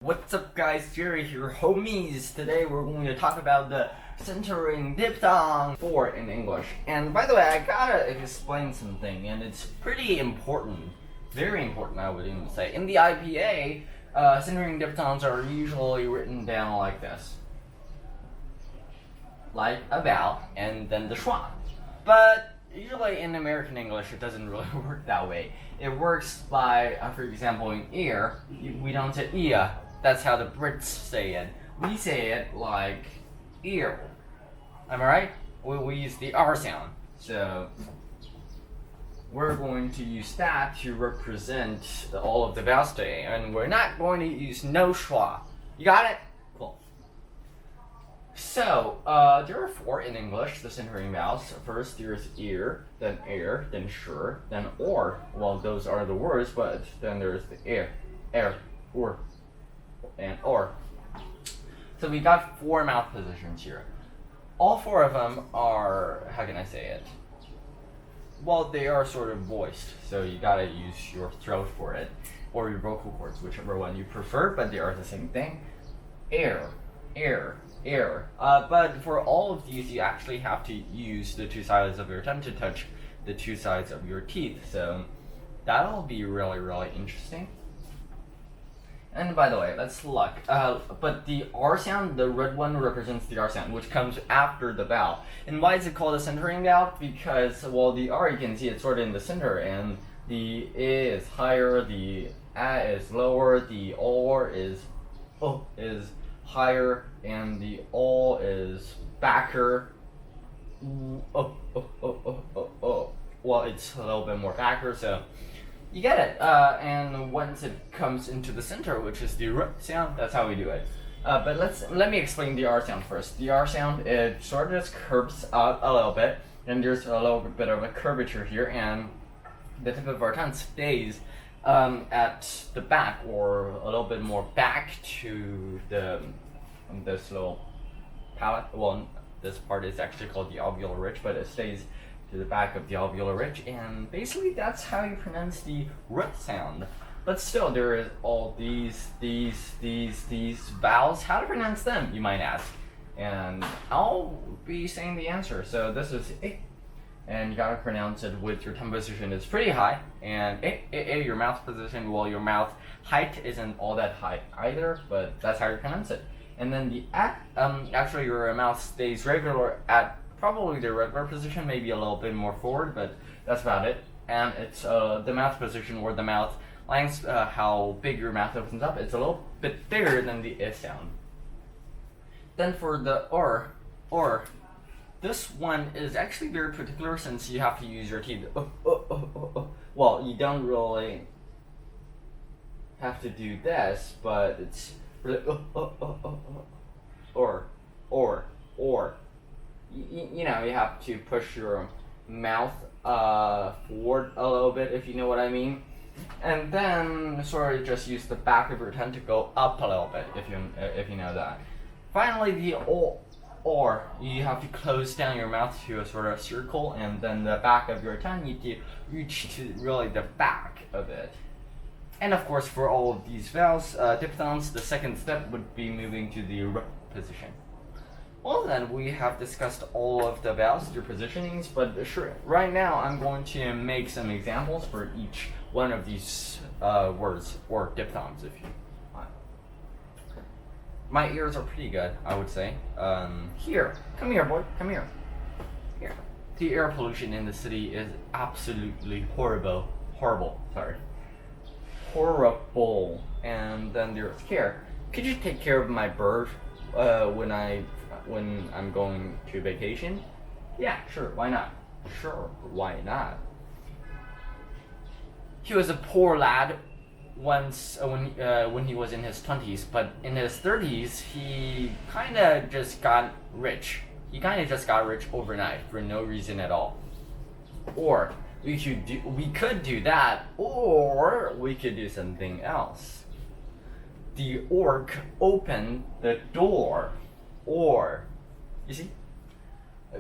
What's up guys, Jerry here, homies. Today we're going to talk about the centering diphthong 4 in English. And by the way, I gotta explain something, and it's pretty important. Very important, I would even say. In the IPA, centering diphthongs are usually written down like this. Like about, and then the schwa. But usually in American English, it doesn't really work that way. It works by, for example, in ear, we don't say ear. That's how the Brits say it. We say it like ear. Am I right? We use the R sound. So we're going to use that to represent all of the vowels today. And we're not going to use no schwa. You got it? Cool. So, there are 4 in English, the centering vowels. First, there's ear, then air, then sure, then or. Well, those are the words, but then there's the air, or, and or. So we got 4 mouth positions here. All 4 of them are, how can I say it? Well, they are sort of voiced, so you gotta use your throat for it, or your vocal cords, whichever one you prefer, but they are the same thing. Air, air, air. But for all of these, you actually have to use the 2 sides of your tongue to touch the 2 sides of your teeth, so that'll be really, really interesting. And by the way, let's look. But the R sound, the red one, represents the R sound, which comes after the vowel. And why is it called a centering vowel? Because, well, the R, you can see it's sort of in the center, and the I is higher, the A is lower, the OR is higher, and the O is backer. Well, it's a little bit more backer, so you get it. And once it comes into the center, which is the R sound, that's how we do it. But let me explain the R sound first. The R sound, it sort of just curves out a little bit, and there's a little bit of a curvature here, and the tip of our tongue stays at the back, or a little bit more back to this little palate. Well, this part is actually called the alveolar ridge, but it stays to the back of the alveolar ridge, and basically that's how you pronounce the R sound. But still, there is all these vowels. How to pronounce them, you might ask? And I'll be saying the answer. So this is I, and you gotta pronounce it with your tongue position is pretty high, and your mouth position, well, your mouth height isn't all that high either, but that's how you pronounce it. And then the actually your mouth stays regular at probably the regular position, maybe a little bit more forward, but that's about it. And it's the mouth position, or the mouth length, how big your mouth opens up, it's a little bit bigger than the I sound. Then for the or, this one is actually very particular since you have to use your teeth. Well, you don't really have to do this, but it's really or. You know, you have to push your mouth forward a little bit, if you know what I mean. And then sort of just use the back of your tongue to go up a little bit, if you know that. Finally, the or, you have to close down your mouth to a sort of circle, and then the back of your tongue, you need to reach to really the back of it. And of course, for all of these vowels, diphthongs, the second step would be moving to the R position. Well then, we have discussed all of the vowels, their positionings, but sure, right now I'm going to make some examples for each one of these words, or diphthongs, if you want. My ears are pretty good, I would say. Here, come here, boy, come here. Here. The air pollution in the city is absolutely horrible. Horrible. And then there's care. Could you take care of my bird when I'm going to vacation? Yeah, sure, why not? Sure, why not? He was a poor lad once when he was in his 20s, but in his 30s he kind of just got rich. He kind of just got rich overnight for no reason at all. Or we could do that, or we could do something else. The orc opened the door. Or, you see,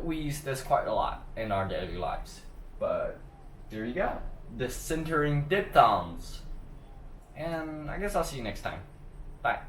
we use this quite a lot in our daily lives. But there you go, the centering diphthongs. And I guess I'll see you next time. Bye.